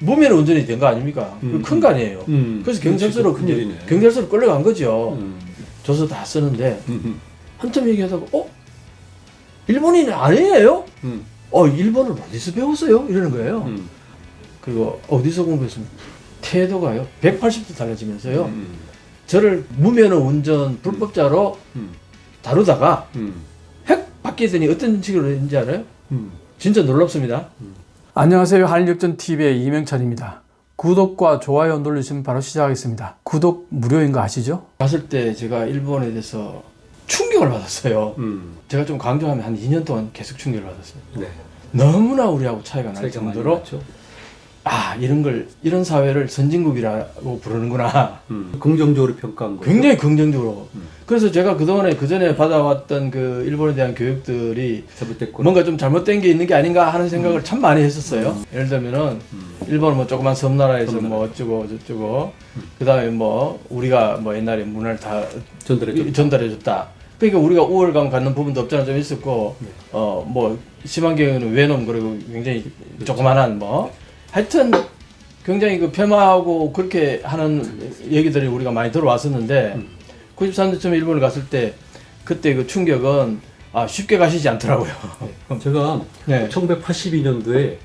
무면 운전이 된 거 아닙니까? 큰 거 아니에요. 그래서 경찰서로 끌려간 거죠. 조서 다 쓰는데 한참 얘기하다가 일본인이 아니에요? 일본을 어디서 배웠어요? 이러는 거예요. 그리고 어디서 공부했습니까? 태도가요 180도 달라지면서요. 저를 무면허 운전 불법자로 다루다가 핵 바뀌더니 어떤 식으로 했는지 알아요? 진짜 놀랍습니다. 안녕하세요. 한일역전TV의 이명찬입니다. 구독과 좋아요 누르시면 바로 시작하겠습니다. 구독 무료인 거 아시죠? 갔을 때 제가 일본에 대해서 충격을 받았어요. 제가 좀 강조하면 한 2년 동안 계속 충격을 받았어요. 네. 너무나 우리하고 차이가 날 정도로 이런 사회를 선진국이라고 부르는구나. 긍정적으로 평가한 거죠. 굉장히 긍정적으로. 그래서 제가 그전에 받아왔던 그 일본에 대한 교육들이 잘못됐구나. 뭔가 좀 잘못된 게 있는 게 아닌가 하는 생각을 참 많이 했었어요. 예를 들면은 일본은 뭐 조그만 섬나라에서 뭐 어쩌고 저쩌고 그다음에 뭐 우리가 뭐 옛날에 문화를 다 전달해줬다. 그러니까 우리가 우월감 갖는 부분도 없잖아 좀 있었고 뭐 심한 경우는 외놈 그리고 굉장히 조그만한 뭐 하여튼 굉장히 그 폄하하고 그렇게 하는 얘기들이 우리가 많이 들어왔었는데 93년쯤에 일본을 갔을 때 그때 그 충격은 쉽게 가시지 않더라고요. 제가 네. 1982년도에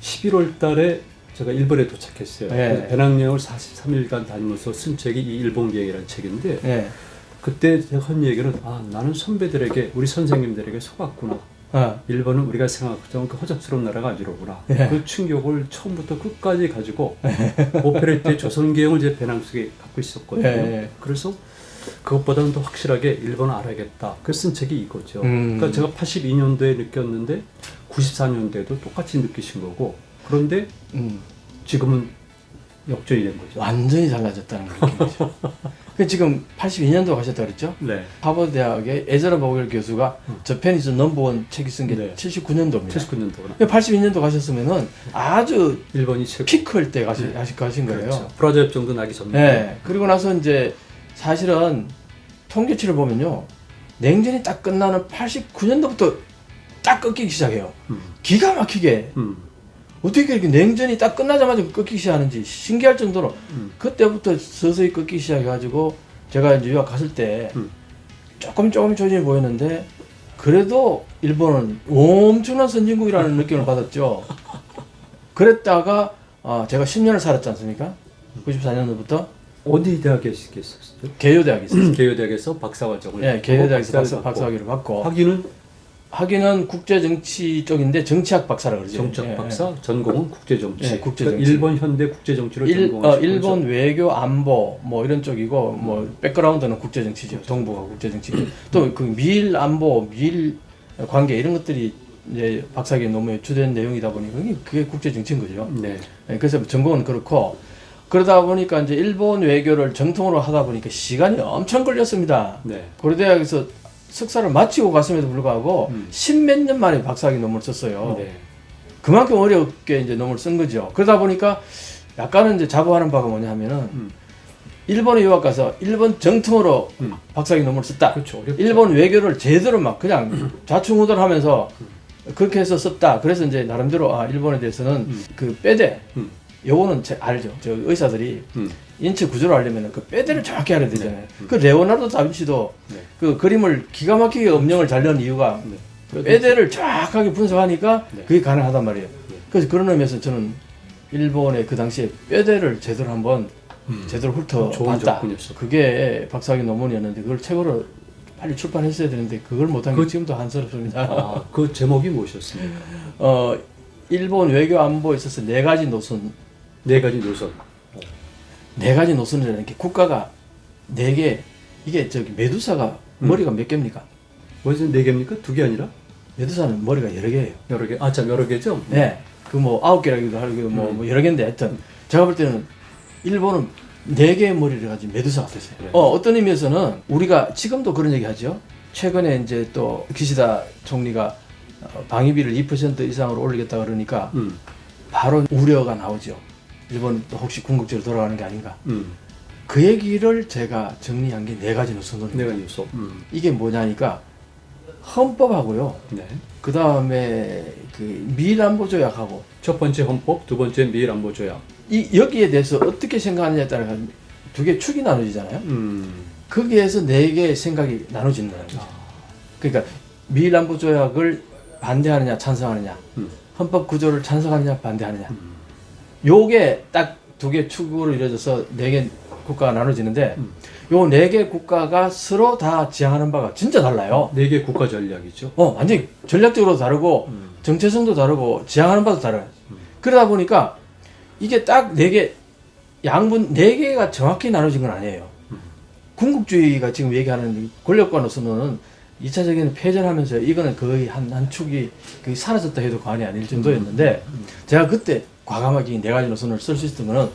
11월 달에 제가 일본에 도착했어요. 네. 그래서 배낭여행을 43일간 다니면서 쓴 책이 이 일본 비행이라는 책인데 네. 그때 제가 한 얘기는 나는 선배들에게 우리 선생님들에게 속았구나. 일본은 우리가 생각하던 그 허접스러운 나라가 아니로구나. 네. 그 충격을 처음부터 끝까지 가지고 오페레이트의 조선계형을 제 배낭 속에 갖고 있었거든요. 네. 그래서 그것보다는 더 확실하게 일본을 알아야겠다. 그 쓴 책이 이거죠. 그러니까 제가 82년도에 느꼈는데 94년도에도 똑같이 느끼신 거고 그런데 지금은 역전이 된 거죠. 완전히 달라졌다는 느낌이죠. 지금 82년도 가셨다 그랬죠? 네. 하버드 대학의 에즈라 버겔 교수가 저페니스 넘버원 책이 쓴 게 79년도입니다. 79년도구나. 82년도 가셨으면은 아주 일본이 최고. 피크일 때 가신 거예요. 그렇죠. 프라자 협정도 나기 전에. 네. 그리고 나서 이제 사실은 통계치를 보면요. 냉전이 딱 끝나는 89년도부터 딱 꺾이기 시작해요. 기가 막히게. 어떻게 이렇게 냉전이 딱 끝나자마자 꺾이기 시작하는지 신기할 정도로 그때부터 서서히 꺾이기 시작해가지고 제가 이제 유학 갔을 때 조금 조짐이 보였는데 그래도 일본은 엄청난 선진국이라는 느낌을 받았죠. 그랬다가 제가 10년을 살았지 않습니까? 94년도부터 어디 대학에 있었어요? 개요대학에 있었어요. 개요대학에서 박사과정을. 네, 개요대학에서 박사학위를 받고. 학위는 국제정치 쪽인데 정치학 박사라 그러죠. 정치학 박사, 전공은 국제정치. 네, 국제정치. 그러니까 일본 현대 국제정치를 전공하신 일본 거죠? 외교 안보 뭐 이런 쪽이고 뭐 백그라운드는 국제정치죠. 동부가 국제정치고 또 그 미일 안보, 미일 관계 이런 것들이 이제 박사학위 논문에 주된 내용이다 보니 그게 국제정치인 거죠. 네. 그래서 전공은 그렇고 그러다 보니까 이제 일본 외교를 정통으로 하다 보니까 시간이 엄청 걸렸습니다. 네. 고려대학에서 석사를 마치고 갔음에도 불구하고 10몇 년 만에 박사학위 논문을 썼어요. 네. 그만큼 어렵게 이제 논문을 쓴 거죠. 그러다 보니까 약간은 이제 자부하는 바가 뭐냐 하면은 일본에 유학 가서 일본 정통으로 박사학위 논문을 썼다. 그렇죠. 어렵죠. 일본 외교를 제대로 막 그냥 좌충우돌하면서 그렇게 해서 썼다. 그래서 이제 나름대로 일본에 대해서는 그 뼈대 요거는 알죠. 저 의사들이 인체 구조를 알려면 그 뼈대를 정확히 알아야 되잖아요. 그 레오나르도 다빈치도 그 그림을 기가 막히게 음영을 잘 넣은 이유가 그 뼈대를 정확하게 분석하니까 그게 가능하단 말이에요. 그래서 그런 의미에서 저는 일본의 그 당시에 뼈대를 제대로 한번 제대로 훑어봤다. 그게 박사학위 논문이었는데 그걸 책으로 빨리 출판했어야 되는데 그걸 못한 게 지금도 한스럽습니다. 그 제목이 무엇이었습니까? 일본 외교 안보에 있어서 네 가지 노선. 네 가지 노선이라는 게 국가가 네 개. 이게 메두사가 머리가 몇 개입니까? 무슨 네 개입니까? 두 개 아니라? 메두사는 머리가 여러 개예요. 여러 개. 참 여러 개죠? 네. 그 뭐 9개라기도 하고 뭐 여러 개인데 하여튼 제가 볼 때는 일본은 네 개의 머리를 가진 메두사 같았어요. 네. 어떤 의미에서는 우리가 지금도 그런 얘기 하죠. 최근에 이제 또 기시다 총리가 방위비를 2% 이상으로 올리겠다 그러니까 바로 우려가 나오죠. 일본 또 혹시 궁극적으로 돌아가는 게 아닌가. 그 얘기를 제가 정리한 게 네 가지 노선으로. 네 가지 요소. 이게 뭐냐니까 헌법하고요. 네. 그 다음에 그 미일안보조약하고 첫 번째 헌법, 두 번째 미일안보조약. 이 여기에 대해서 어떻게 생각하느냐에 따라 두 개 축이 나눠지잖아요. 거기에서 네 개의 생각이 나눠진다는 거죠. 그러니까 미일안보조약을 반대하느냐 찬성하느냐, 헌법 구조를 찬성하느냐 반대하느냐. 요게 딱 두 개 축으로 이루어져서 네 개 국가가 나눠지는데 요 네 개 국가가 서로 다 지향하는 바가 진짜 달라요. 네 개 국가 전략이죠. 완전히 전략적으로 다르고 정체성도 다르고 지향하는 바도 다르요. 그러다 보니까 이게 딱 네 개 양분 네 개가 정확히 나눠진 건 아니에요. 군국주의가 지금 얘기하는 권력관으로서는 2차 세계는 패전하면서 이거는 거의 한 축이 거의 사라졌다 해도 과언이 아닐 정도였는데 제가 그때 과감하게 네 가지 노선을 쓸 수 있었던 거는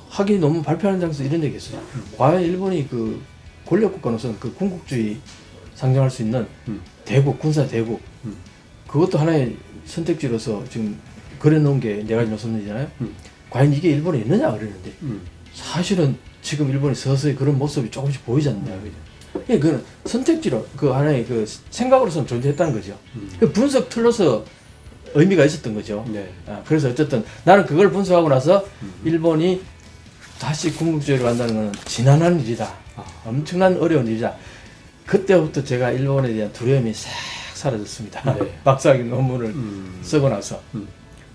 학위 논문 발표하는 장에서 이런 얘기했어요. 과연 일본이 그 권력국가로서는 그 군국주의 상정할 수 있는 대국, 군사 대국 그것도 하나의 선택지로서 지금 그려놓은 게 네 가지 노선이잖아요. 과연 이게 일본에 있느냐 그러는데 사실은 지금 일본이 서서히 그런 모습이 조금씩 보이지 않느냐. 그건 선택지로 그 하나의 그 생각으로서는 존재했다는 거죠. 그 분석 틀로서 의미가 있었던 거죠. 네. 그래서 어쨌든 나는 그걸 분석하고 나서 일본이 다시 군국주의로 간다는 것은 지난한 일이다. 엄청난 어려운 일이다. 그때부터 제가 일본에 대한 두려움이 싹 사라졌습니다. 네. 박사학위 논문을 쓰고 나서.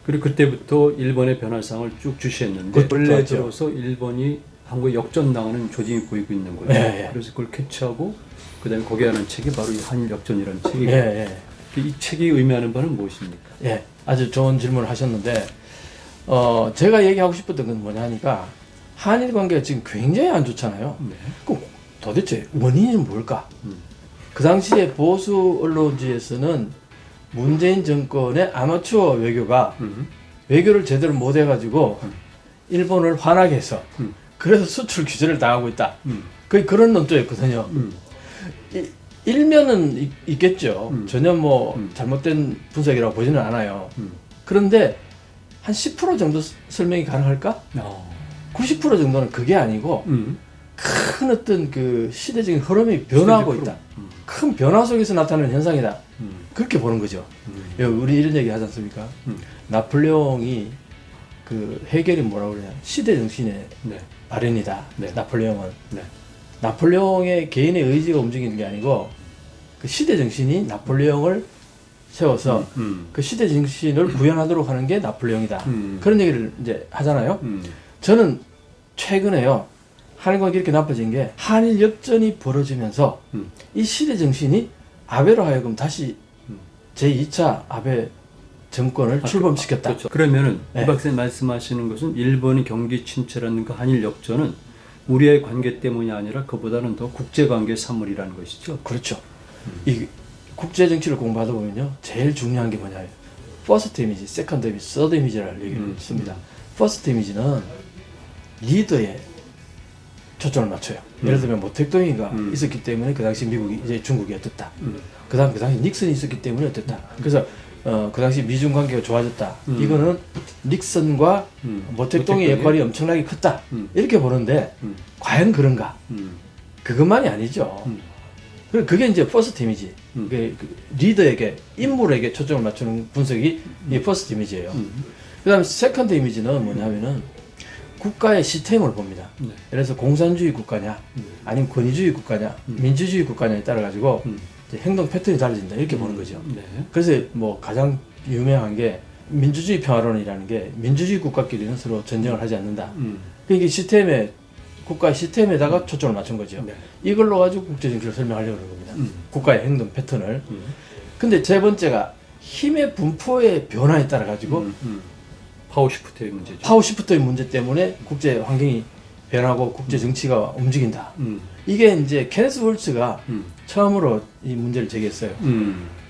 그리고 그때부터 일본의 변화상을 쭉 주시했는데 그것도 원래 하죠. 들어서 일본이 한국에 역전당하는 조짐이 보이고 있는 거죠. 예, 예. 그래서 그걸 캐치하고 그다음에 거기에 하는 책이 바로 이 한일 역전이라는 책이고 예, 이 책이 의미하는 바는 무엇입니까? 예. 아주 좋은 질문을 하셨는데 제가 얘기하고 싶었던 건 뭐냐 하니까 한일 관계가 지금 굉장히 안 좋잖아요. 네. 그럼 도대체 원인은 뭘까? 그 당시에 보수 언론지에서는 문재인 정권의 아마추어 외교가 외교를 제대로 못 해가지고 일본을 화나게 해서 그래서 수출 규제를 당하고 있다. 거의 그런 논조였거든요. 일면은 있겠죠. 전혀 뭐 잘못된 분석이라고 보지는 않아요. 그런데 한 10% 정도 설명이 가능할까? 90% 정도는 그게 아니고 큰 어떤 그 시대적인 흐름이 변화하고 있다. 큰 변화 속에서 나타나는 현상이다. 그렇게 보는 거죠. 우리 이런 얘기 하지 않습니까? 나폴레옹이 그 해겔이 뭐라고 그러냐. 시대 정신의 네. 발현이다. 네. 나폴레옹은. 네. 나폴레옹의 개인의 의지가 움직이는 게 아니고 그 시대 정신이 나폴레옹을 세워서 그 시대 정신을 구현하도록 하는 게 나폴레옹이다. 그런 얘기를 이제 하잖아요. 저는 최근에요. 한일 관계가 이렇게 나빠진 게 한일 역전이 벌어지면서 이 시대 정신이 아베로 하여금 다시 제2차 아베 정권을 출범시켰다. 그렇죠. 그러면은 네. 이 박사님 말씀하시는 것은 일본의 경기 침체라든가 한일 역전은 우리의 관계 때문이 아니라 그보다는 더 국제관계 산물이라는 것이죠. 그렇죠. 이 국제 정치를 공부하다 보면요, 제일 중요한 게 뭐냐면 퍼스트 이미지, 세컨드 이미지, 서드 이미지라는 얘기를 씁니다. 퍼스트 이미지는 리더에 초점을 맞춰요. 예를 들면 모택동이가 있었기 때문에 그 당시 미국이 이제 중국이 어땠다. 그 당시 닉슨이 있었기 때문에 어땠다. 그래서 그 당시 미중 관계가 좋아졌다. 이거는 닉슨과 모택동의 역할이 엄청나게 컸다. 이렇게 보는데 과연 그런가? 그것만이 아니죠. 그게 이제 퍼스트 이미지. 그 리더에게, 인물에게 초점을 맞추는 분석이 이 퍼스트 이미지예요. 그 다음에 세컨드 이미지는 뭐냐면은 국가의 시스템을 봅니다. 네. 예를 들어서 공산주의 국가냐, 아니면 권위주의 국가냐, 민주주의 국가냐에 따라 가지고 행동 패턴이 달라진다. 이렇게 보는 거죠. 네. 그래서 뭐 가장 유명한 게 민주주의 평화론이라는 게 민주주의 국가끼리는 서로 전쟁을 하지 않는다. 그게 시스템에 국가의 시스템에다가 초점을 맞춘 거죠. 네. 이걸로 가지고 국제 정치를 설명하려고 하는 겁니다. 국가의 행동 패턴을. 근데 세 번째가 힘의 분포의 변화에 따라 가지고 파워 시프트의 문제죠. 파워 시프트의 문제 때문에 국제 환경이 변하고 국제 정치가 움직인다. 이게 이제 케네스 월츠가 처음으로 이 문제를 제기했어요.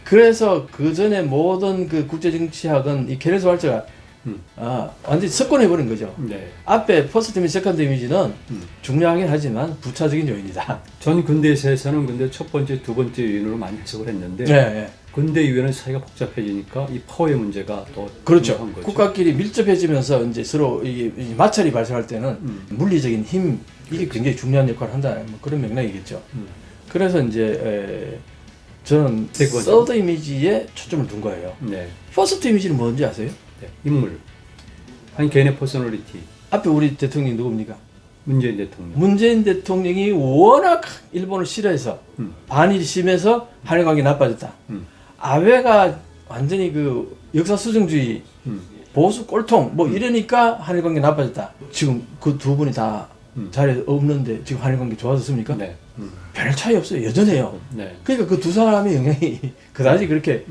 그래서 그 전에 모든 그 국제 정치학은 이 케네스 월츠가 완전히 석권해버린 거죠. 네. 앞에 퍼스트 이미지, 세컨드 이미지는 중요하긴 하지만 부차적인 요인이다. 전 근대사에서는 근데 첫 번째, 두 번째 요인으로 많이 해석을 했는데 네. 근대 이후에는 사회가 복잡해지니까 이 파워의 문제가 더 그렇죠. 중요한 거죠. 국가끼리 밀접해지면서 이제 서로 이 마찰이 발생할 때는 물리적인 힘 이게 굉장히 중요한 역할을 한다. 뭐 그런 맥락이겠죠. 그래서 이제 저는 세거죠. 서드 이미지에 초점을 둔 거예요. 네. 퍼스트 이미지는 뭔지 아세요? 네. 인물. 한 개인의 퍼스널리티. 앞에 우리 대통령이 누굽니까? 문재인 대통령. 문재인 대통령이 워낙 일본을 싫어해서 반일이 심해서 한일 관계 나빠졌다. 아베가 완전히 그 역사 수정주의 보수 꼴통 뭐 이러니까 한일 관계 나빠졌다. 지금 그 두 분이 다 자리에 없는데 지금 한일 관계 좋아졌습니까? 네. 별 차이 없어요. 여전해요. 네. 그러니까 그 두 사람의 영향이 그다지 그렇게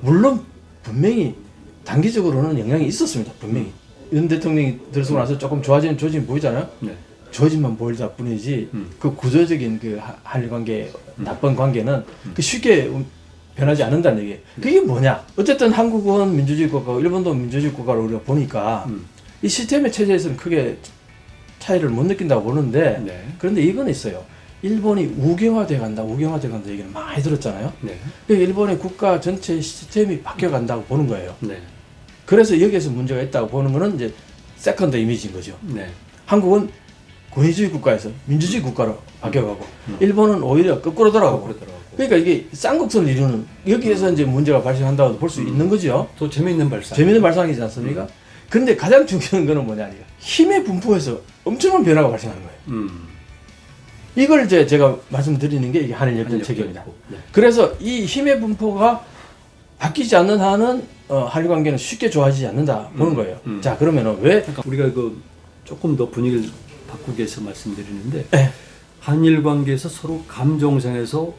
물론 분명히 단기적으로는 영향이 있었습니다. 분명히 윤 대통령이 들어서고 나서 조금 좋아지는 조짐이 보이잖아요. 네. 조짐만 보이다 뿐이지 그 구조적인 그 한일 관계 나쁜 관계는 그 쉽게 변하지 않는다는 얘기예요. 그게 뭐냐? 어쨌든 한국은 민주주의 국가고 일본도 민주주의 국가로 우리가 보니까 이 시스템의 체제에서는 크게 차이를 못 느낀다고 보는데 네. 그런데 이건 있어요. 일본이 우경화돼 간다 얘기는 많이 들었잖아요. 네. 그러니까 일본의 국가 전체 시스템이 바뀌어 간다고 보는 거예요. 네. 그래서 여기에서 문제가 있다고 보는 거는 이제 세컨드 이미지인 거죠. 네. 한국은 권위주의 국가에서 민주주의 국가로 바뀌어가고 일본은 오히려 거꾸로 돌아가고 그러니까 이게 쌍곡선을 이루는 여기에서 이제 문제가 발생한다고 볼 수 있는 거죠. 또 재미있는 발상. 재미있는 발상이지 않습니까? 근데 가장 중요한 거는 뭐냐 이거 힘의 분포에서 엄청난 변화가 발생하는 거예요. 이걸 이제 제가 말씀드리는 게 이게 한일 역전 체계입니다. 네. 그래서 이 힘의 분포가 바뀌지 않는 한은 한일 관계는 쉽게 좋아지지 않는다 보는 거예요. 자 그러면은 왜 그러니까 우리가 그 조금 더 분위기를 바꾸기 위해서 말씀드리는데 네. 한일 관계에서 서로 감정상에서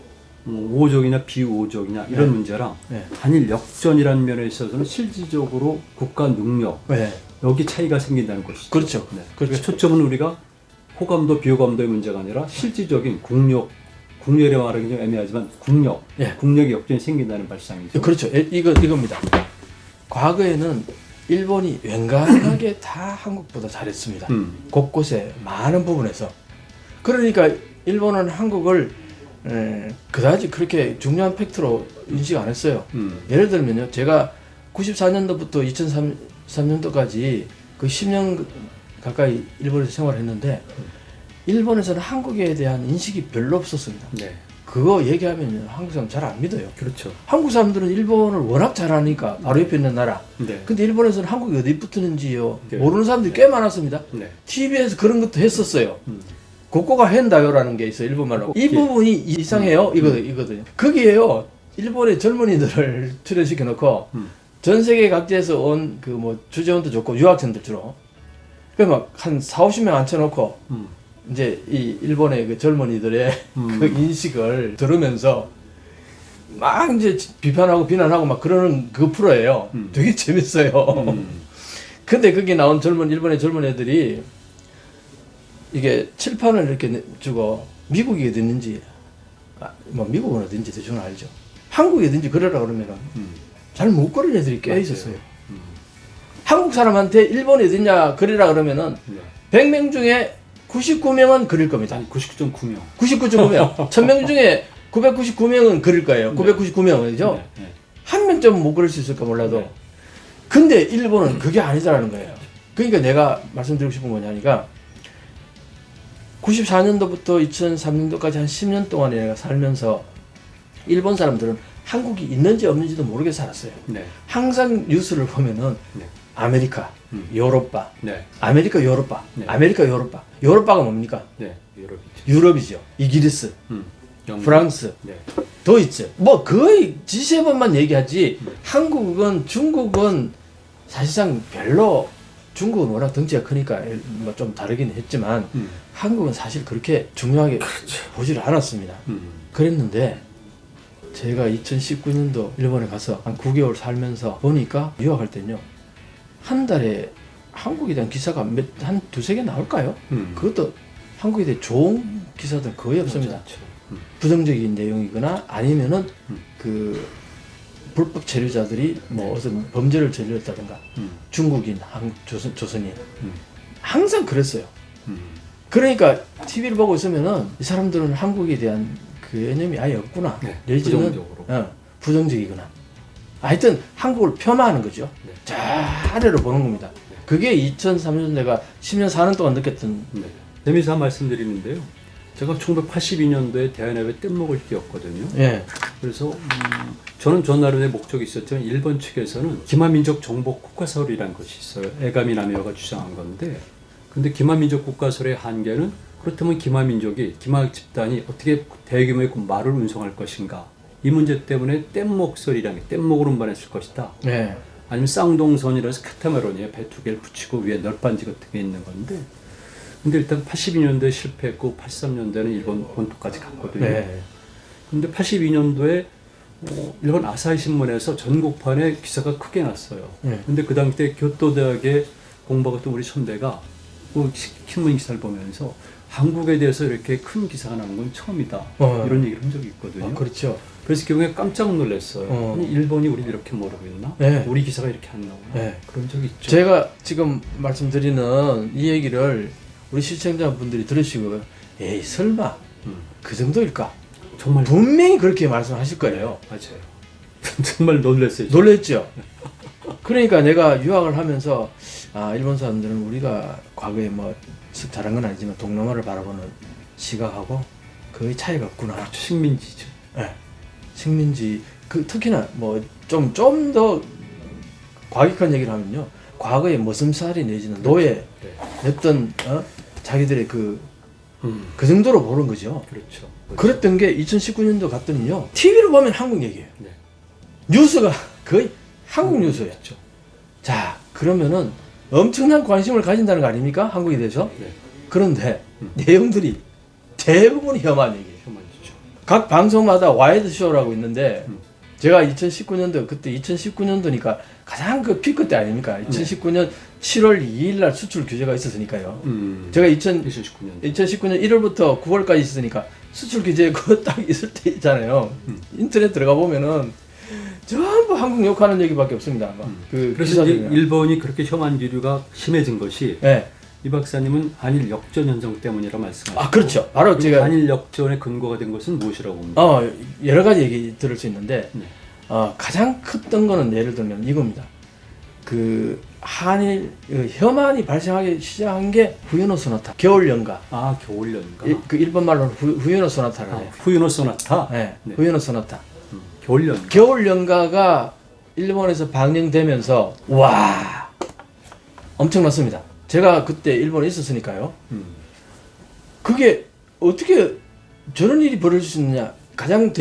우호적이냐 비우호적이냐 이런 문제랑 네. 한일 역전이라는 면에 있어서는 실질적으로 국가 능력 네. 여기 차이가 생긴다는 것이죠. 그렇죠. 네. 그렇죠. 그러니까 초점은 우리가 호감도 비호감도의 문제가 아니라 실질적인 국력이라 말하기 좀 애매하지만 국력의 역전이 생긴다는 발상이죠. 그렇죠. 이겁니다. 과거에는 일본이 웬간하게 다 한국보다 잘했습니다. 곳곳에 많은 부분에서. 그러니까 일본은 한국을 그다지 그렇게 중요한 팩트로 인식 안 했어요. 예를 들면요. 제가 94년도부터 2003년도까지 그 10년 가까이 일본에서 생활했는데 일본에서는 한국에 대한 인식이 별로 없었습니다. 네. 그거 얘기하면 한국 사람 잘 안 믿어요. 그렇죠. 한국 사람들은 일본을 워낙 잘하니까 바로 옆에 있는 나라. 네. 근데 일본에서는 한국이 어디 붙었는지요. 네. 모르는 사람들이 꽤 많았습니다. 네. TV에서 그런 것도 했었어요. 고코가 henda요라는 게 있어요. 일본말로. 이 부분이 이상해요. 이거든요. 거기에요. 일본의 젊은이들을 출연시켜 놓고 전 세계 각지에서 온 그 뭐 주재원도 좋고 유학생들 주로. 그 막 한 40~50명 앉혀놓고 이제 이 일본의 그 젊은이들의 그 인식을 들으면서 막 이제 비판하고 비난하고 막 그러는 그 프로예요. 되게 재밌어요. 근데 거기 나온 일본의 젊은 애들이 이게 칠판을 이렇게 주고 미국이 어딨는지 뭐 미국은 어딘지 대충 알죠. 한국이 어딘지 그러라 그러면은 잘 못 그런 애들이 꽤 있었어요. 한국 사람한테 일본이 어딨냐 그리라 그러면은 100명 중에 99명은 그릴 겁니다. 아니 99.9명. 99.9명. 1000명 중에 999명은 그릴 거예요. 네. 999명이죠. 네. 네. 한 명쯤 못 그릴 수 있을까 몰라도. 네. 근데 일본은 그게 아니다라는 거예요. 그러니까 내가 말씀드리고 싶은 거냐니까 94년도부터 2003년도까지 한 10년 동안에 내가 살면서 일본 사람들은 한국이 있는지 없는지도 모르게 살았어요. 네. 항상 뉴스를 보면은 네. 아메리카, 요로빠, 네. 아메리카, 요로빠, 네. 아메리카, 요로빠. 요로빠가 뭡니까? 네. 유럽이죠. 유럽이죠. 이기리스, 영국. 프랑스, 네. 도이츠. 뭐 거의 G7만 얘기하지. 한국은 중국은 사실상 별로 중국은 워낙 덩치가 크니까 뭐 좀 다르긴 했지만 한국은 사실 그렇게 중요하게 보지를 않았습니다. 그랬는데 제가 2019년도 일본에 가서 한 9개월 살면서 보니까 유학할 때는요. 한 달에 한국에 대한 기사가 한 두세 개 나올까요? 그것도 한국에 대해 좋은 기사들 거의 없습니다. 부정적인 내용이거나 아니면은 그 불법 체류자들이 뭐 어떤 범죄를 저질렀다든가 중국인, 조선인 항상 그랬어요. 그러니까 TV를 보고 있으면은 이 사람들은 한국에 대한 그 개념이 아예 없구나. 네, 내지는 부정적으로. 부정적이구나. 하여튼 한국을 폄하하는 거죠. 네. 저 아래로 보는 겁니다. 그게 2003년 내가 10년 4년 동안 느꼈던 네. 재미있어 한 말씀드리는데요. 제가 1982년도에 대한협에 뗏목을 띄웠거든요. 예. 그래서 저는 저 나름의 목적이 있었지만 일본 측에서는 기마민족 정복 국가설이라는 것이 있어요. 에가미 나미오가 주장한 건데, 근데 기마민족 국가설의 한계는 그렇다면 기마민족이 기마 집단이 어떻게 대규모의 말을 운송할 것인가, 이 문제 때문에 뗏목설이라는 게 뗏목으로 운반했을 것이다. 예. 아니면 쌍동선이라서 카타마론이에 배 두 개를 붙이고 위에 널빤지 같은 게 있는 건데, 근데 일단 82년도에 실패했고 83년도에는 일본 본토까지 갔거든요. 네. 근데 82년도에 일본 아사히 신문에서 전국판에 기사가 크게 났어요. 네. 근데 그 당시에 교토대학에 공부했던 우리 선배가 그 신문 기사를 보면서 한국에 대해서 이렇게 큰 기사가 나는 건 처음이다. 이런 얘기를 한 적이 있거든요. 그렇죠. 그래서 경우에 깜짝 놀랐어요. 아니, 일본이 우리 이렇게 모르고 있나? 네. 우리 기사가 이렇게 안 나오나? 네. 그런 적이 있죠. 제가 지금 말씀드리는 이 얘기를 우리 시청자분들이 들으시고, 에이 설마 그 정도일까? 정말 분명히 그렇게 말씀하실 거예요. 맞아요. 정말 놀랐어요. 놀랬죠. 그러니까 내가 유학을 하면서 일본 사람들은 우리가 과거에 뭐 잘한 건 아니지만 동남아를 바라보는 시각하고 거의 차이가 없구나. 식민지죠. 네. 식민지 특히나 뭐 좀 더 과격한 얘기를 하면요, 과거에 머슴살이 내지는 노예 냈던 자기들의 그 정도로 보는 거죠. 그렇죠. 그랬던 게 2019년도 갔더니요, TV로 보면 한국 얘기예요. 네. 뉴스가 거의 한국 뉴스예요. 그렇죠. 자, 그러면은 엄청난 관심을 가진다는 거 아닙니까? 한국에 대해서. 네. 그런데 내용들이 대부분 혐한 얘기예요. 혐한지죠. 각 방송마다 와이드 쇼라고 있는데, 제가 2019년도, 그때 2019년도니까 가장 그 피크 때 아닙니까? 2019년 7월 2일 날 수출 규제가 있었으니까요. 제가 2019년 1월부터 9월까지 있으니까 수출 규제 그거 딱 있을 때 있잖아요. 인터넷 들어가 보면은 전부 한국 욕하는 얘기밖에 없습니다. 그래서 이제 일본이 그렇게 혐한 기류가 심해진 것이, 네. 이 박사님은 한일 역전 현상 때문이라 말씀하셨고, 그렇죠. 바로 제가 한일 역전의 근거가 된 것은 무엇이라고 봅니까? 여러 가지 얘기 들을 수 있는데, 네. 가장 컸던 거는 예를 들면 이겁니다. 그 한일 혐한이 발생하기 시작한 게 후유노 소나타, 겨울 연가. 겨울 연가. 그 일본 말로는 후유노 소나타를 해요. 후유노 소나타. 네, 네. 후유노 소나타. 겨울 연가. 겨울 연가가 일본에서 방영되면서 와, 엄청났습니다. 제가 그때 일본에 있었으니까요. 그게 어떻게 저런 일이 벌어질 수 있느냐. 가장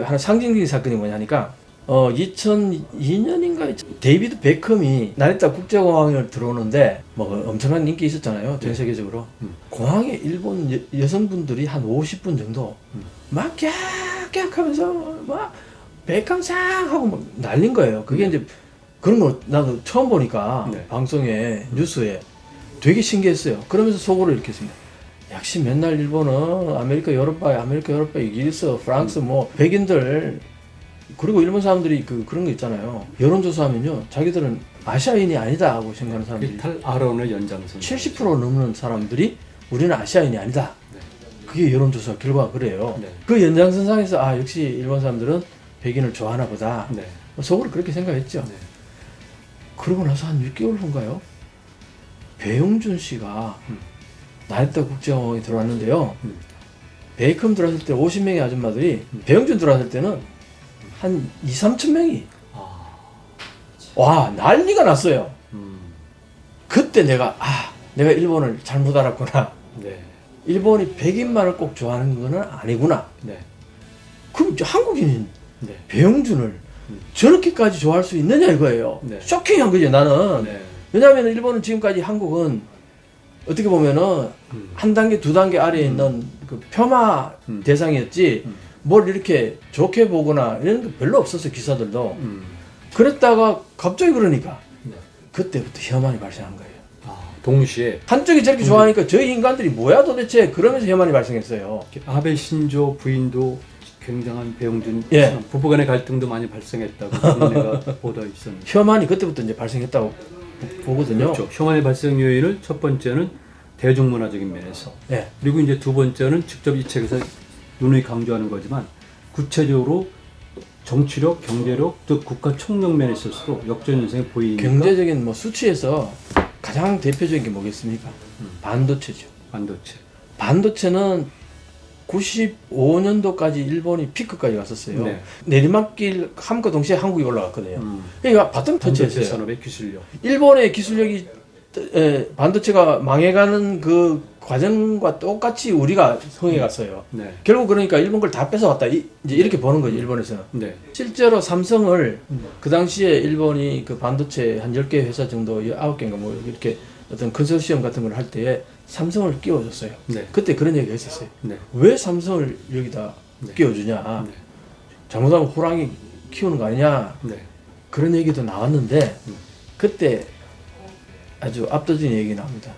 하나 상징적인 사건이 뭐냐니까, 2002년인가 데이비드 베컴이 나리타 국제공항을 들어오는데 뭐 엄청난 인기 있었잖아요. 전 세계적으로. 공항에 일본 여성분들이 한 50분 정도 막 깍깍 하면서 막 백감상 하고 막 날린 거예요. 그게 이제 그런 거 나도 처음 보니까 방송에 뉴스에 되게 신기했어요. 그러면서 속으로 이렇게 했습니다. 역시 맨날 일본은 아메리카 유럽파 이기리스 프랑스 뭐 백인들, 그리고 일본 사람들이 그런 거 있잖아요. 여론조사하면요, 자기들은 아시아인이 아니다 하고 생각하는 사람들이 비탈 아론의 연장선 70% 넘는 사람들이 우리는 아시아인이 아니다. 그게 여론조사 결과가 그래요. 그 연장선상에서 역시 일본 사람들은 백인을 좋아하나 보다. 속으로 그렇게 생각했죠. 그러고 나서 한 6개월 후인가요? 배용준 씨가 나리타 국제공항에 들어왔는데요. 베이컴 들어왔을 때 50명의 아줌마들이, 배용준 들어왔을 때는 한 2-3천 명이 와, 난리가 났어요. 그때 내가 일본을 잘못 알았구나. 일본이 백인만을 꼭 좋아하는 건 아니구나. 그럼 한국인인 배용준을 저렇게까지 좋아할 수 있느냐 이거예요. 쇼킹한 거지 나는. 왜냐하면 일본은 지금까지 한국은 어떻게 보면은 한 단계 두 단계 아래에 있는 그 폄하 대상이었지, 뭘 이렇게 좋게 보거나 이런 게 별로 없었어, 기사들도. 그랬다가 갑자기 그러니까 그때부터 혐한이 발생한 거예요. 동시에 한쪽이 저렇게 좋아하니까 저희 인간들이 뭐야 도대체, 그러면서 혐한이 발생했어요. 아베 신조 부인도 굉장한 배용준 예. 부부간의 갈등도 많이 발생했다고 내가 보도 있었는데, 혐한이 그때부터 이제 발생했다고 보거든요. 그렇죠. 혐한의 발생 요인을 첫 번째는 대중문화적인 면에서, 예. 그리고 이제 두 번째는 직접 이 책에서 누누이 강조하는 거지만 구체적으로 정치력, 경제력, 또 국가 총력 면에 있어서도 역전 현상이 보이니까. 경제적인 뭐 수치에서 가장 대표적인 게 뭐겠습니까? 반도체죠. 반도체. 반도체는 95년도까지 일본이 피크까지 갔었어요. 네. 내리막길 함과 동시에 한국이 올라갔거든요. 그러니까 바텀 반도체 터치했어요. 산업의 기술력. 일본의 기술력이 반도체가 망해가는 그 과정과 똑같이 우리가 성해 갔어요. 네. 결국 그러니까 일본 걸 다 뺏어왔다. 이제 이렇게 보는 거죠, 일본에서는. 네. 실제로 삼성을 그 당시에 일본이 그 반도체 한 10개 회사 정도, 9개인가 뭐 이렇게 어떤 컨소시엄 같은 걸 할 때에 삼성을 끼워줬어요. 네. 그때 그런 얘기 했었어요. 네. 왜 삼성을 여기다 네. 끼워주냐. 네. 잘못하면 호랑이 키우는 거 아니냐. 네. 그런 얘기도 나왔는데 그때 아주 압도적인 얘기 나옵니다.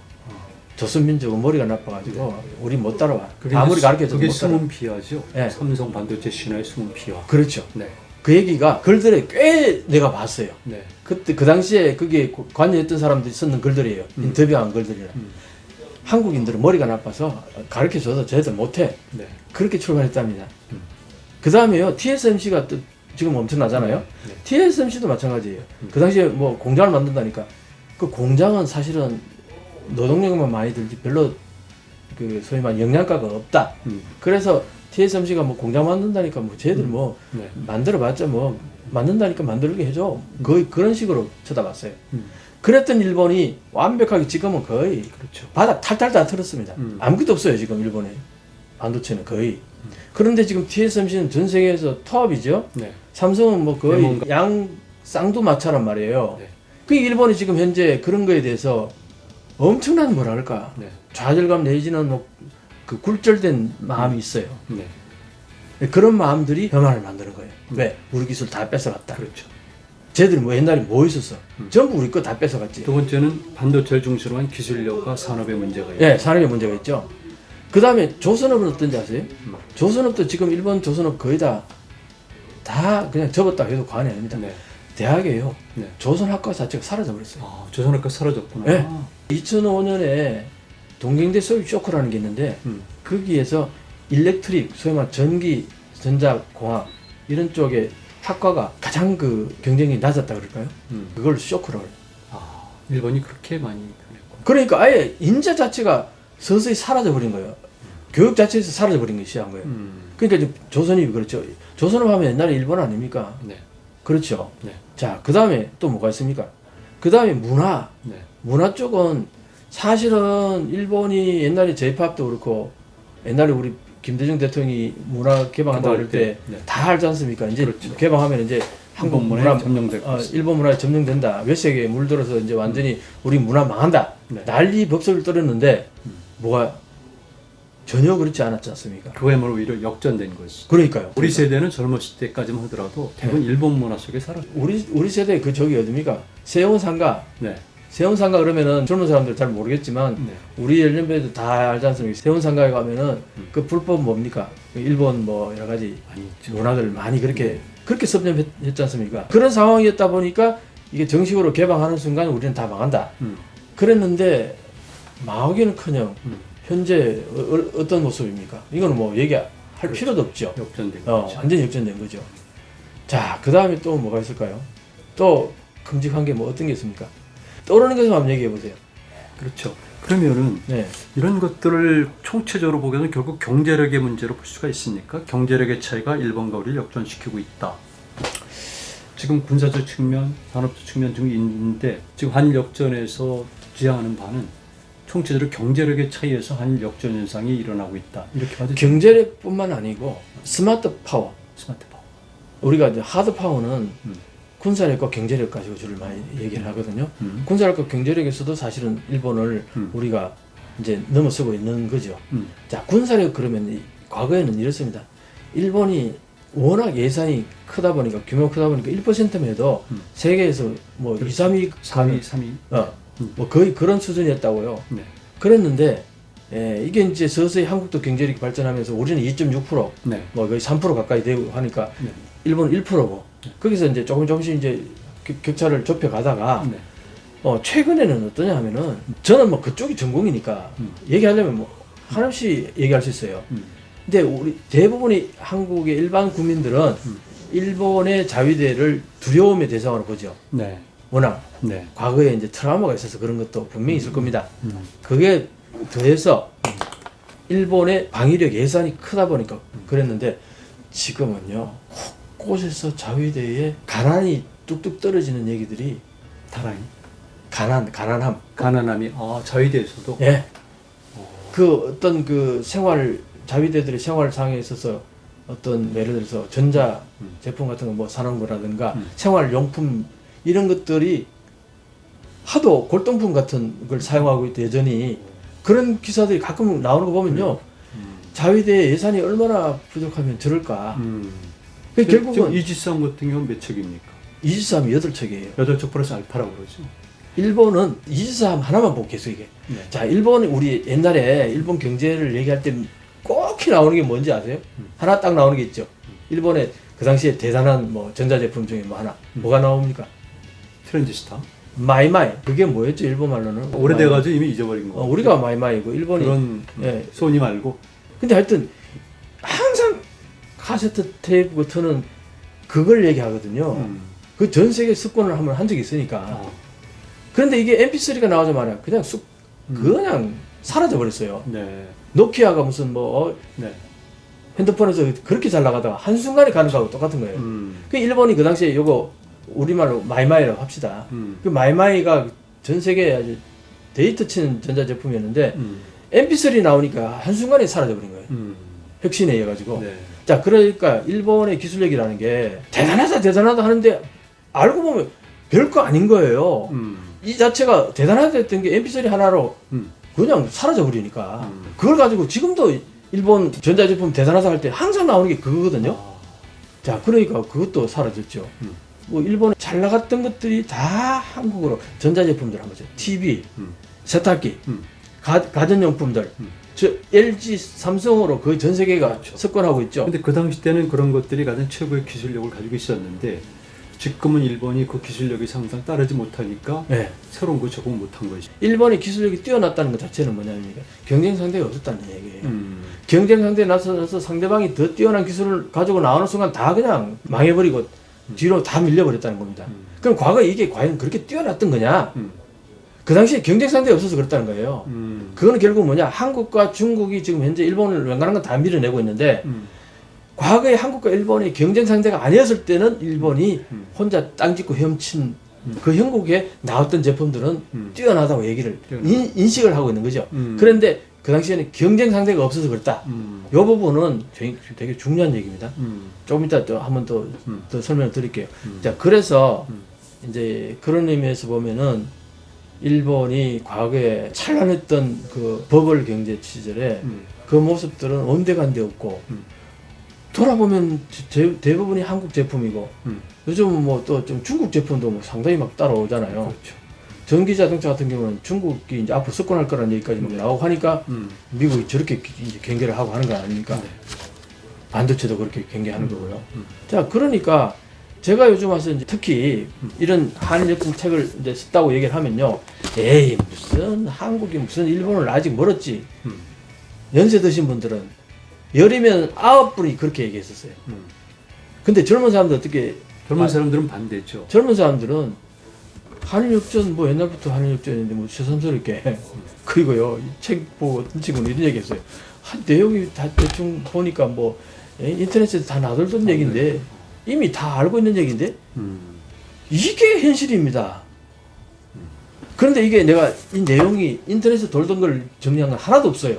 조선민족은 머리가 나빠가지고 우리 못 따라와. 아무리 가르쳐줘도 그게 못 따라와. 숨은 비화죠. 네. 삼성 반도체 신화의 숨은 비화. 그렇죠. 네. 그 얘기가 글들에 꽤 내가 봤어요. 네. 그때 그 당시에 그게 관여했던 사람들이 썼는 글들이에요. 인터뷰한 글들이라. 한국인들은 머리가 나빠서 가르쳐줘도 쟤들 못해. 네. 그렇게 출발했답니다. 그 다음에요. TSMC가 또 지금 엄청나잖아요. 네. TSMC도 마찬가지예요. 그 당시에 뭐 공장을 만든다니까 그 공장은 사실은 노동력만 많이 들지 별로 그 소위 말하는 영양가가 없다. 그래서 TSMC가 뭐 공장 만든다니까 뭐 쟤들 뭐 네. 만들어봤자 뭐 만든다니까 만들게 해줘. 거의 그런 식으로 쳐다봤어요. 그랬던 일본이 완벽하게 지금은 거의 그렇죠. 바닥 탈탈 다 틀었습니다. 아무것도 없어요 지금 일본에 반도체는 거의. 그런데 지금 TSMC는 전 세계에서 톱이죠. 네. 삼성은 뭐 거의 뭔가- 양 쌍두마차란 말이에요. 네. 그 일본이 지금 현재 그런 거에 대해서 엄청난 뭐랄까 네. 좌절감 내지는 뭐 그 굴절된 마음이 있어요. 네. 그런 마음들이 혐한을 만드는 거예요. 왜? 우리 기술 다 뺏어갔다. 그렇죠. 쟤들이 뭐 옛날에 뭐 있었어? 전부 우리 거 다 뺏어갔지. 두 번째는 반도체를 중심으로 한 기술력과 산업의 문제가 있고. 예, 산업의 문제가 있죠. 그 다음에 조선업은 어떤지 아세요? 조선업도 지금 일본 조선업 거의 다 그냥 접었다 해도 과언이 아닙니다. 네. 대학에요. 네. 조선학과 자체가 사라져버렸어요. 아, 조선학과 사라졌구나. 네. 2005년에 동경대 소위 쇼크라는 게 있는데 거기에서 일렉트릭, 소위 말하는 전기, 전자공학 이런 쪽에 학과가 가장 그 경쟁이 낮았다 그럴까요? 그걸 쇼크라고 해요. 아, 일본이 그렇게 많이 변했고. 그러니까 아예 인재 자체가 서서히 사라져버린 거예요. 교육 자체에서 사라져버린 것이 시작한 거예요. 그러니까 이제 조선이 그렇죠. 조선업 하면 옛날에 일본 아닙니까? 네. 그렇죠. 네. 자, 그 다음에 또 뭐가 있습니까? 그 다음에 문화. 네. 문화 쪽은 사실은 일본이 옛날에 J-팝도 그렇고 옛날에 우리 김대중 대통령이 문화 개방한다고 그럴 때 다 네. 알지 않습니까? 이제 그렇죠. 개방하면 이제 한국 문화 점령될 일본 문화에 점령된다. 몇 세기에 물들어서 이제 완전히 우리 문화 망한다. 네. 난리 법석을 떨었는데 뭐가 전혀 그렇지 않았지 않습니까? 그야말로 오히려 역전된 것이. 그러니까요. 우리 세대는 젊었을 때까지만 하더라도 대부분 일본 문화 속에 살았죠. 우리 세대 그 저기 어딥니까? 세운상가. 네. 세운상가 그러면은 젊은 사람들 잘 모르겠지만 네. 우리 연령배도 다 알지 않습니까? 세운상가에 가면은 그 불법 뭡니까? 일본 뭐 여러 가지 많이 있죠. 문화들 많이 그렇게 섭렵했지 않습니까? 그런 상황이었다 보니까 이게 정식으로 개방하는 순간 우리는 다 망한다. 그랬는데 망하기는커녕 현재 어떤 모습입니까? 이거는 뭐 얘기할 그렇죠. 필요도 없죠. 역전된 거죠. 완전히 역전된 거죠. 자, 그 다음에 또 뭐가 있을까요? 또 큼직한 게 뭐 어떤 게 있습니까? 떠오르는 것을 한번 얘기해 보세요. 그렇죠. 그러면은 네. 이런 것들을 총체적으로 보기에는 결국 경제력의 문제로 볼 수가 있으니까 경제력의 차이가 일본과 우리를 역전시키고 있다. 지금 군사적 측면, 산업적 측면 등이 있는데 지금 한일 역전에서 지향하는 바는 총체적으로 경제력의 차이에서 한일 역전 현상이 일어나고 있다. 이렇게 봐도 경제력뿐만 아니고 스마트 파워. 스마트 파워. 우리가 이제 하드 파워는 군사력과 경제력 가지고 주를 많이 얘기를 하거든요. 군사력과 경제력에서도 사실은 일본을 우리가 이제 넘어서고 있는 거죠. 자, 군사력 그러면 과거에는 이렇습니다. 일본이 워낙 예산이 크다 보니까 규모 크다 보니까 1%만 해도 세계에서 뭐 2, 3위 3위. 뭐 거의 그런 수준이었다고요. 네. 그랬는데 이게 이제 서서히 한국도 경제력이 발전하면서 우리는 2.6%, 네. 뭐 거의 3% 가까이 되고 하니까 네. 일본은 1%고 거기서 이제 조금씩 이제 격차를 좁혀 가다가 네. 최근에는 어떠냐 하면은 저는 뭐 그쪽이 전공이니까 얘기하려면 뭐 한없이 얘기할 수 있어요. 근데 우리 대부분의 한국의 일반 국민들은 일본의 자위대를 두려움의 대상으로 보죠. 네. 워낙 네. 과거에 이제 트라우마가 있어서 그런 것도 분명히 있을 겁니다. 그게 더해서 일본의 방위력 예산이 크다 보니까 그랬는데 지금은요 곳곳에서 자위대의 가난이 뚝뚝 떨어지는 얘기들이 다라이 가난함. 가난함이 자위대에서도 예. 그 어떤 그 자위대들의 생활상에 있어서 어떤 예를 들어서 전자 제품 같은 거 뭐 사는 거라든가 생활용품 이런 것들이 하도 골동품 같은 걸 사용하고 있대 여전히 그런 기사들이 가끔 나오는 거 보면요 자위대 예산이 얼마나 부족하면 저럴까. 그 결국은 이지스함 같은 경우는 몇 척입니까? 이지스함이 8척이에요. 8척 플러스 알파라고 그러죠. 일본은 이지스함 하나만 보고 계속 이게. 네. 자, 일본 우리 옛날에 일본 경제를 얘기할 때 꼭히 나오는 게 뭔지 아세요? 하나 딱 나오는 게 있죠. 일본의 그 당시에 대단한 뭐 전자제품 중에 뭐 하나 뭐가 나옵니까? 트랜지스타. 마이마이. 그게 뭐였죠? 일본 말로는 오래돼가지고 이미 잊어버린 거. 우리가 마이마이고 일본이 그런 예. 소니 말고. 근데 하여튼 항상 카세트 테이프 버튼은 그걸 얘기하거든요. 그 전 세계 습관을 한번 한 적이 있으니까. 그런데 이게 MP3가 나오자마자 그냥 그냥 사라져 버렸어요. 네. 노키아가 무슨 뭐 네. 핸드폰에서 그렇게 잘 나가다가 한순간에 가는 거하고 똑같은 거예요. 그 일본이 그 당시에 요거 우리말로 마이마이라고 합시다. 그 마이마이가 전 세계에 아주 데이터 치는 전자제품이었는데 MP3 나오니까 한순간에 사라져버린 거예요. 혁신에 의해 가지고. 네. 자, 그러니까 일본의 기술력이라는 게 대단하다 하는데 알고 보면 별거 아닌 거예요. 이 자체가 대단하다 했던 게 MP3 하나로 그냥 사라져버리니까 그걸 가지고 지금도 일본 전자제품 대단하다 할 때 항상 나오는 게 그거거든요. 자, 그러니까 그것도 사라졌죠. 뭐 일본에 잘 나갔던 것들이 다 한국으로 전자제품들 한 거죠. TV, 세탁기, 가전용품들. 저 LG, 삼성으로 거의 전 세계가 그렇죠. 석권하고 있죠. 근데 그 당시 때는 그런 것들이 가장 최고의 기술력을 가지고 있었는데 지금은 일본이 그 기술력이 항상 따르지 못하니까 네. 새로운 거 적응 못한 거지. 일본의 기술력이 뛰어났다는 것 자체는 뭐냐면 경쟁 상대가 없었다는 얘기예요. 경쟁 상대에 나서서 상대방이 더 뛰어난 기술을 가지고 나오는 순간 다 그냥 망해버리고 뒤로 다 밀려버렸다는 겁니다. 그럼 과거에 이게 과연 그렇게 뛰어났던 거냐? 그 당시에 경쟁 상대가 없어서 그렇다는 거예요. 그거는 결국 뭐냐? 한국과 중국이 지금 현재 일본을 웬간한 건 다 밀어내고 있는데 과거에 한국과 일본의 경쟁 상대가 아니었을 때는 일본이 혼자 땅 짚고 헤엄친 그 형국에 나왔던 제품들은 뛰어나다고 얘기를 인식을 하고 있는 거죠. 그런데 그 당시에는 경쟁 상대가 없어서 그렇다. 이 부분은 되게 중요한 얘기입니다. 조금 이따 또 한번 더 설명을 드릴게요. 자, 그래서 이제 그런 의미에서 보면은 일본이 과거에 찬란했던 그 버블 경제 시절에 그 모습들은 온데간데 없고 돌아보면 대부분이 한국 제품이고 요즘은 뭐 또 좀 중국 제품도 뭐 상당히 막 따라오잖아요. 그렇죠. 전기 자동차 같은 경우는 중국이 이제 앞으로 석권할 거라는 얘기까지 막 나오고 하니까 미국이 저렇게 이제 경계를 하고 하는 거 아닙니까? 네. 반도체도 그렇게 경계하는 거고요. 자, 그러니까 제가 요즘 와서 이제 특히 이런 한일 역전 책을 이제 썼다고 얘기를 하면요. 에이, 무슨 한국이 무슨 일본은 아직 멀었지. 연세 드신 분들은 열이면 9분이 그렇게 얘기했었어요. 근데 젊은 사람들 어떻게 젊은 사람들은 반대죠. 젊은 사람들은 한일역전 뭐 옛날부터 한일역전인데 뭐 새삼스럽게 그리고요 이 책 보고 친구는 이런 얘기했어요. 내용이 다 대충 보니까 뭐 인터넷에서 다 나돌던 얘기인데 이미 다 알고 있는 얘기인데 이게 현실입니다. 그런데 이게 내가 이 내용이 인터넷에 돌던 걸 정리한 건 하나도 없어요.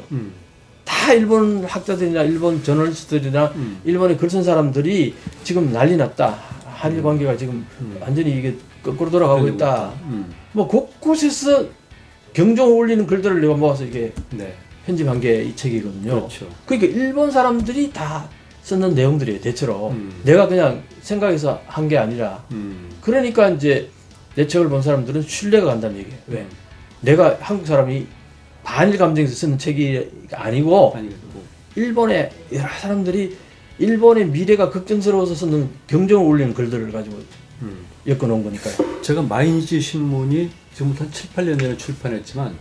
다 일본 학자들이나 일본 저널리스트들이나 일본에 글 쓴 사람들이 지금 난리 났다. 한일 관계가 지금 완전히 이게 거꾸로 돌아가고 있다. 뭐 곳곳에서 경종을 울리는 글들을 내가 모아서 이게 네. 편집한 게 이 책이거든요. 그렇죠. 그러니까 일본 사람들이 다 쓰는 내용들이에요. 대체로 내가 그냥 생각해서 한 게 아니라 그러니까 이제 내 책을 본 사람들은 신뢰가 간다는 얘기예요. 왜? 내가 한국 사람이 반일 감정에서 쓰는 책이 아니고 일본의 여러 사람들이 일본의 미래가 걱정스러워서 쓰는 경종을 울리는 글들을 가지고 엮어놓은 거니까요. 제가 마이니치 신문이 지금부터 한 7, 8년 전에 출판했지만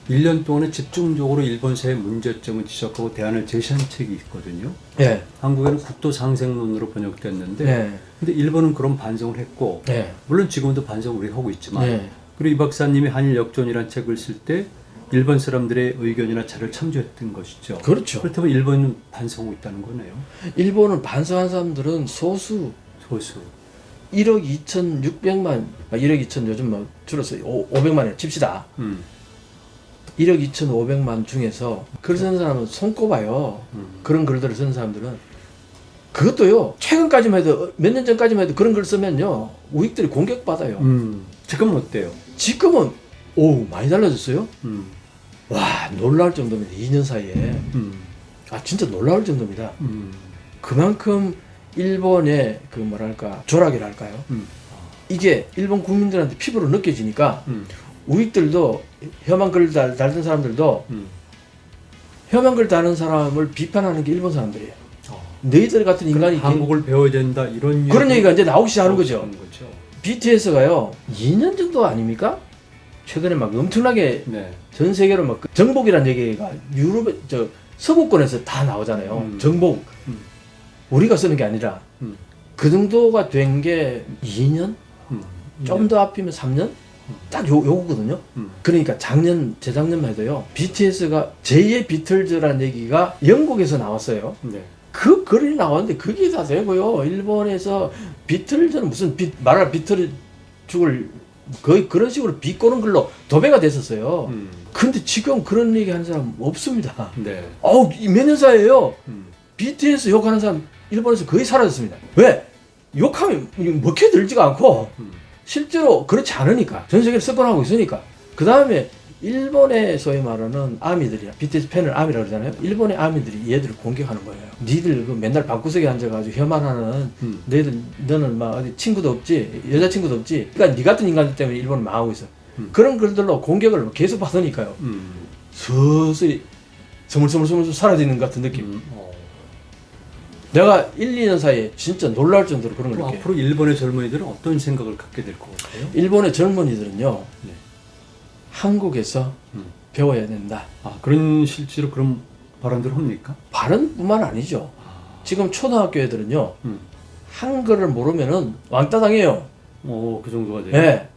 1년 동안에 집중적으로 일본 사회 문제점을 지적하고 대안을 제시한 책이 있거든요. 네. 한국에는 국도 상생론으로 번역됐는데 네. 근데 일본은 그런 반성을 했고 네. 물론 지금도 반성을 우리가 하고 있지만 네. 그리고 이 박사님이 한일 역전이라는 책을 쓸 때 일본 사람들의 의견이나 자료를 참조했던 것이죠. 그렇죠. 그렇다면 일본은 반성하고 있다는 거네요. 일본은 반성한 사람들은 소수. 1억 2,600만, 1억 2천 요즘 뭐 줄어서 500만에 칩시다. 1억 2,500만 중에서 글 쓰는 사람은 손꼽아요. 그런 글들을 쓰는 사람들은. 그것도요, 최근까지만 해도, 몇 년 전까지만 해도 그런 글 쓰면요, 우익들이 공격받아요. 지금은 어때요? 지금은, 많이 달라졌어요? 와, 놀라울 정도입니다. 2년 사이에. 진짜 놀라울 정도입니다. 그만큼 일본의 그 뭐랄까, 조락이랄까요? 이게 일본 국민들한테 피부로 느껴지니까, 우익들도 혐한 글 달던 사람들도 혐한 글 다는 사람을 비판하는 게 일본 사람들이에요. 너희들 같은 인간이 한국을 배워야 된다 이런 그런 얘기가 이제 나오기 시작하는 거죠. BTS가요 2년 정도 아닙니까? 최근에 막 엄청나게 네. 전 세계로 막 정복이라는 얘기가 유럽 서구권에서 다 나오잖아요. 정복. 우리가 쓰는 게 아니라 그 정도가 된 게 2년? 좀 더 앞이면 3년? 딱 요거거든요. 그러니까 재작년만 해도요. BTS가 제2의 비틀즈라는 얘기가 영국에서 나왔어요. 네. 그 글이 나왔는데 그게 다 되고요. 일본에서 비틀즈는 무슨 말할 비틀즈 죽을 거의 그런 식으로 비꼬는 글로 도배가 됐었어요. 근데 지금 그런 얘기 하는 사람 없습니다. 네. 몇 년 사이에요. BTS 욕하는 사람 일본에서 거의 사라졌습니다. 왜? 욕하면 먹혀들지가 않고 실제로 그렇지 않으니까. 전 세계를 석권하고 있으니까. 그 다음에 일본의 소위 말하는 아미들이야. BTS 팬을 아미라고 그러잖아요. 일본의 아미들이 얘들을 공격하는 거예요. 니들 그 맨날 방구석에 앉아가지고 혐한하는 너는 막 어디 친구도 없지, 여자친구도 없지. 그러니까 니 같은 인간들 때문에 일본은 망하고 있어. 그런 글들로 공격을 계속 받으니까요. 서서히 스물스물 사라지는 것 같은 느낌. 내가 1, 2년 사이에 진짜 놀랄 정도로 그런 걸 느껴요. 앞으로 일본의 젊은이들은 어떤 생각을 갖게 될 것 같아요? 일본의 젊은이들은요. 네. 한국에서 배워야 된다. 그런 실제로 그런 발언들을 합니까? 발언뿐만 아니죠. 지금 초등학교 애들은요. 한글을 모르면은 왕따 당해요. 그 정도가 돼요? 네.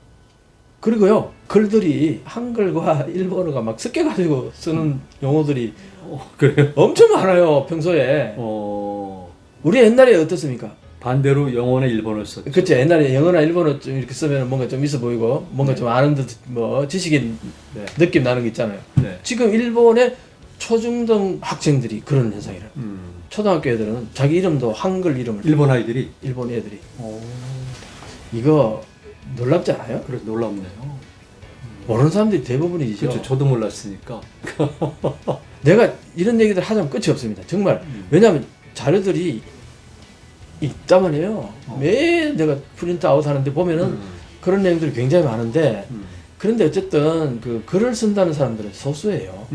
그리고요. 글들이 한글과 일본어가 막 섞여가지고 쓰는 용어들이 그래요? 엄청 많아요. 평소에. 우리 옛날에 어떻습니까? 반대로 영어나 일본어를 썼죠. 그렇죠. 옛날에 영어나 일본어 좀 이렇게 쓰면 뭔가 좀 있어 보이고 뭔가 좀 아는 듯 뭐 지식인 느낌 나는 게 있잖아요. 네. 지금 일본의 초중등 학생들이 그런 현상이래요. 초등학교 애들은 자기 이름도 한글 이름을 일본 아이들이? 일본 애들이. 이거 놀랍지 않아요? 그래서 놀랍네요. 모르는 사람들이 대부분이죠. 그렇죠. 저도 몰랐으니까. 내가 이런 얘기들 하자면 끝이 없습니다. 정말. 왜냐하면 자료들이 있다만 해요. 매일 내가 프린트 아웃 하는데 보면은 그런 내용들이 굉장히 많은데 그런데 어쨌든 그 글을 쓴다는 사람들은 소수예요.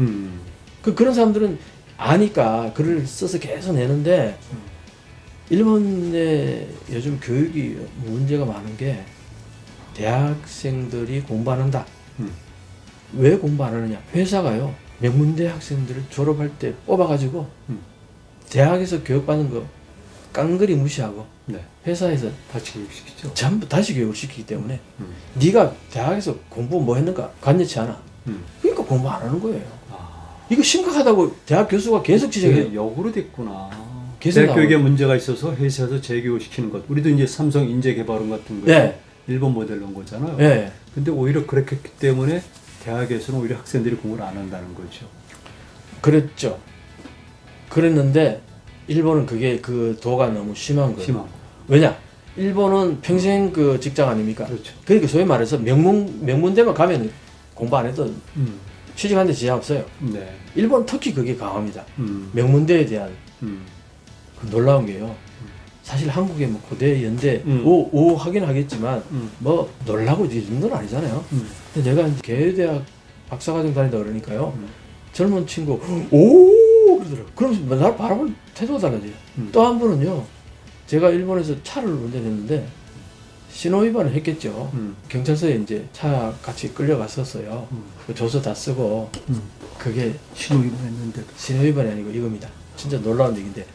그런 사람들은 아니까 글을 써서 계속 내는데 일본의 요즘 교육이 문제가 많은 게 대학생들이 공부 안 한다. 왜 공부 안 하느냐? 회사가요. 명문대 학생들을 졸업할 때 뽑아가지고 대학에서 교육받는 거 깡그리 무시하고 회사에서 다시 교육시키죠. 전부 다시 교육을 시키기 때문에 네가 대학에서 공부 뭐 했는가 관여치 않아. 그러니까 공부 안 하는 거예요. 이거 심각하다고 대학 교수가 계속 지적해요. 역으로 됐구나. 계속 대학 교육에 문제가 있어서 회사에서 재교육시키는 것. 우리도 이제 삼성 인재개발원 같은 거 일본 모델로 온 거잖아요. 근데 오히려 그렇게 했기 때문에 대학에서는 오히려 학생들이 공부를 안 한다는 거죠. 그랬죠. 그랬는데 일본은 그게 그 도가 너무 심한 거예요. 왜냐? 일본은 평생 그 직장 아닙니까? 그렇죠. 그러니까 소위 말해서 명문대만 가면 공부 안 해도 취직하는 데 지장 없어요. 네. 일본 특히 그게 강합니다. 명문대에 대한 그 놀라운 게요. 사실 한국의 뭐 고대, 연대, 오 하긴 하겠지만 뭐 놀라고 이 정도는 아니잖아요. 근데 내가 개대학 박사과정 다니다 그러니까요. 젊은 친구 오 그러더라고요. 그럼 날 바라보는 태도가 달라져요. 또 한 분은요. 제가 일본에서 차를 운전했는데 신호위반을 했겠죠. 경찰서에 이제 차 같이 끌려갔었어요. 그 조서 다 쓰고 그게 신호위반이 아니고 이겁니다. 진짜 놀라운 얘기인데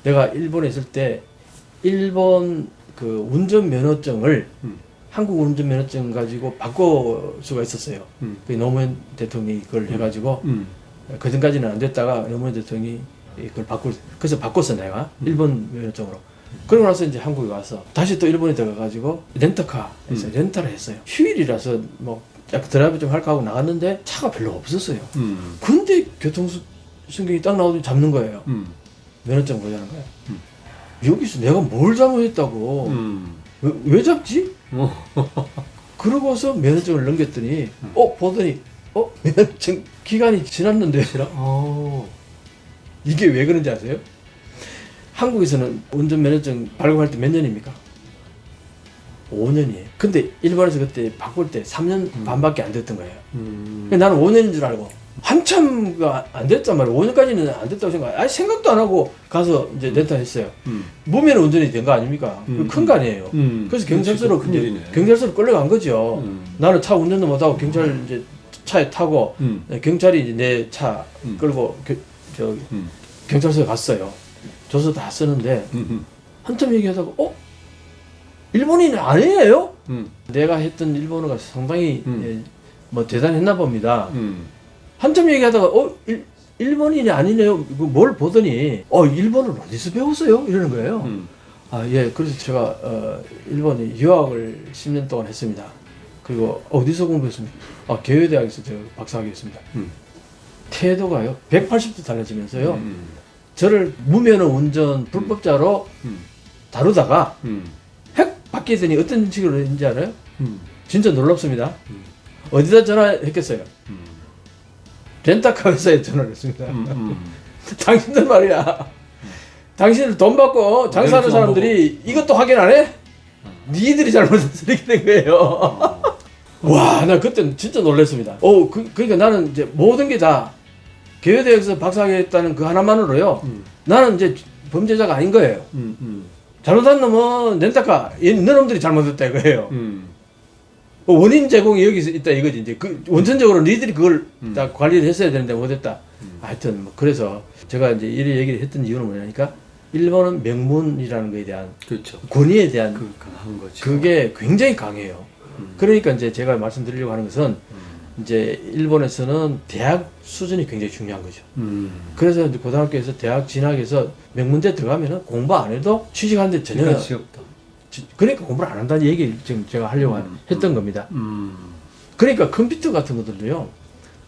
내가 일본에 있을 때 일본 그 운전면허증을 한국 운전면허증 가지고 바꿀 수가 있었어요. 그 노무현 대통령이 그걸 해가지고 그 전까지는 안 됐다가 노무현 대통령이 그걸 그래서 바꿨어 내가 일본 면허증으로. 그러고 나서 이제 한국에 와서 다시 또 일본에 들어가가지고 렌터카에서 렌터를 했어요. 휴일이라서 뭐 약간 드라이브 좀 할까 하고 나갔는데 차가 별로 없었어요. 근데 교통신경이 딱 나오더니 잡는 거예요. 면허증 보자는 거예요. 여기서 내가 뭘 잘못했다고 왜 잡지? 그러고서 면허증을 넘겼더니 보더니 면허증 기간이 지났는데 이게 왜 그런지 아세요? 한국에서는 운전면허증 발급할 때 몇 년입니까? 5년이에요. 근데 일본에서 그때 바꿀 때 3년 반밖에 안 됐던 거예요. 나는 5년인 줄 알고 한참가 안 됐단 말이에요. 5년까지는 안 됐다고 생각도 안 하고 가서 이제 렌터 했어요. 무면 운전이 된 거 아닙니까? 큰 거 아니에요. 그래서 경찰서로 끌려간 거죠. 나는 차 운전도 못하고 경찰 이제 차에 타고 경찰이 이제 내 차 끌고 경찰서에 갔어요. 조서 다 쓰는데 한참 얘기하다가 일본인이 아니에요? 내가 했던 일본어가 상당히 뭐 대단했나 봅니다. 한참 얘기하다가 일본인이 아니네요. 뭘 보더니 일본어를 어디서 배웠어요? 이러는 거예요. 예. 그래서 제가 일본에 유학을 10년 동안 했습니다. 그리고 어디서 공부했습니까? 개요대학에서 제가 박사학위 했습니다. 태도가요 180도 달라지면서요. 저를 무면허 운전 불법자로 다루다가 핵 바뀌더니 어떤 식으로 했는지 알아요? 진짜 놀랍습니다. 어디다 전화했겠어요? 렌터카 회사에 전화를 했습니다. 당신들 말이야. 당신들 돈 받고 장사하는 사람들이 이것도 확인 안 해? 니들이 잘못해서 이렇게 된 거예요. 와, 나 그때 진짜 놀랐습니다. 그러니까 나는 이제 모든 게 다 개요대학에서 박사학위 했다는 그 하나만으로요. 나는 이제 범죄자가 아닌 거예요. 잘못한 놈은 렌터카, 너놈들이 잘못했다 이거예요. 원인 제공이 여기 있다 이거지. 이제 원천적으로 니들이 그걸 다 관리를 했어야 되는데 못했다. 하여튼 뭐 그래서 제가 이제 이런 얘기를 했던 이유는 뭐냐니까 일본은 명문이라는 거에 대한 그렇죠. 권위에 대한 강한 거죠. 그게 굉장히 강해요. 그러니까 이제 제가 말씀드리려고 하는 것은 이제 일본에서는 대학 수준이 굉장히 중요한 거죠. 그래서 이제 고등학교에서 대학 진학해서 명문대 들어가면은 공부 안 해도 취직하는데 전혀 없다. 그러니까 공부를 안 한다는 얘기를 지금 제가 하려고 했던 겁니다. 그러니까 컴퓨터 같은 것들도요.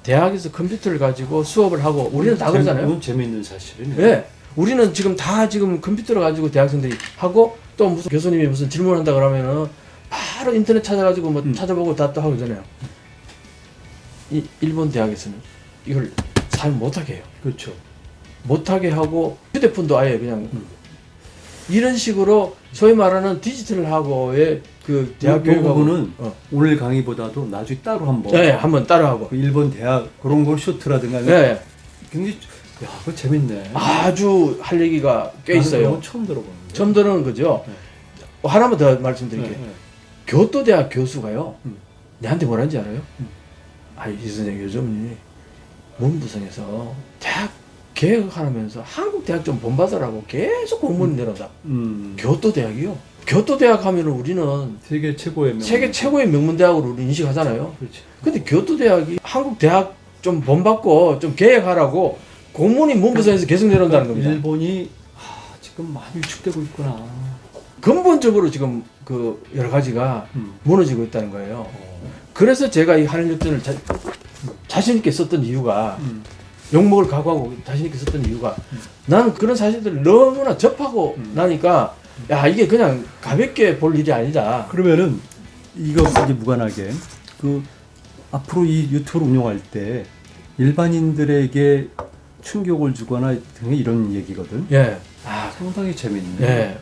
대학에서 컴퓨터를 가지고 수업을 하고 우리는 다 그러잖아요. 재미있는 사실이네. 네. 우리는 지금 computer를 가지고 대학생들이 하고 또 무슨 교수님이 무슨 질문한다 그러면은 바로 인터넷 찾아가지고 뭐 찾아보고 다 또 하고 그러잖아요. 이 일본 대학에서는 이걸 사용 못하게 해요. 그렇죠. 못하게 하고 휴대폰도 아예 그냥 이런 식으로 소위 말하는 디지털하고의 그 대학 교육은 오늘 강의보다도 나중에 따로 한번 한번 따로 하고 그 일본 대학 그런 걸 쇼트라든가 굉장히 그거 재밌네. 아주 할 얘기가 꽤 있어요. 처음 들어보는 처음 들어는 거죠. 하나만 더 말씀드릴게요. 교토대학 교수가요. 내한테 뭐라는지 알아요? 이 선생님 요즘 문부성에서 대학 개혁하면서 한국 대학 좀 본받으라고 계속 공문이 내려온다. 교토대학이요. 교토대학 하면은 우리는 세계 최고의 명문대학으로 우리 인식하잖아요. 그렇지. 근데 교토대학이 한국 대학 좀 본받고 좀 개혁하라고 공문이 문부성에서 계속 내려온다는 겁니다. 일본이 지금 많이 위축되고 있구나. 근본적으로 지금 그 여러 가지가 무너지고 있다는 거예요. 그래서 제가 이 한일역전을 자신 있게 썼던 이유가 욕먹을 각오하고 자신 있게 썼던 이유가 나는 그런 사실들을 너무나 접하고 나니까 이게 그냥 가볍게 볼 일이 아니다. 그러면은 이것까지 무관하게 그 앞으로 이 유튜브를 운영할 때 일반인들에게 충격을 주거나 등의 이런 얘기거든. 예. 상당히 재밌네. 예.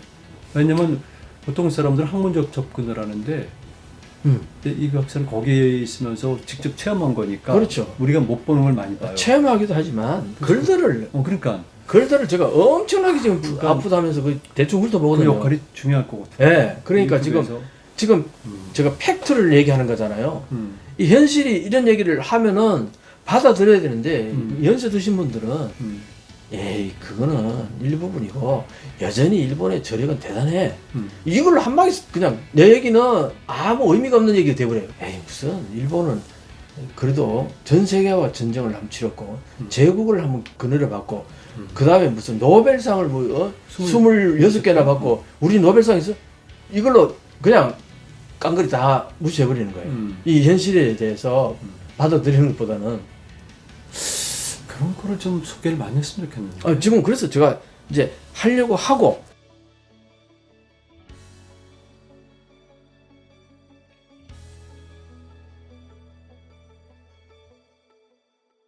왜냐면 보통 사람들은 학문적 접근을 하는데 근데 이 박사는 거기에 있으면서 직접 체험한 거니까 그렇죠. 우리가 못 보는 걸 많이 봐요. 체험하기도 하지만 글들을 글들을 제가 엄청나게 지금 아프다면서 그 대충 훑어보거든요. 그 역할이 중요할 것 같아요. 예. 그러니까 지금 제가 팩트를 얘기하는 거잖아요. 이 현실이 이런 얘기를 하면은 받아들여야 되는데 연세 드신 분들은 에이 그거는 일부분이고 여전히 일본의 저력은 대단해. 이걸로 한 방에 그냥 내 얘기는 아무 의미가 없는 얘기가 돼버려요. 에이 무슨 일본은 그래도 전 세계와 전쟁을 한번 치렀고 제국을 한번 그늘에 받고 그 다음에 무슨 노벨상을 뭐 26개나 받고 우리 노벨상 있어? 이걸로 그냥 깡그리 다 무시해버리는 거예요. 이 현실에 대해서 받아들이는 것보다는 그런 거를 좀 소개를 많이 했으면 좋겠는데. 지금 그래서 제가 이제 하려고 하고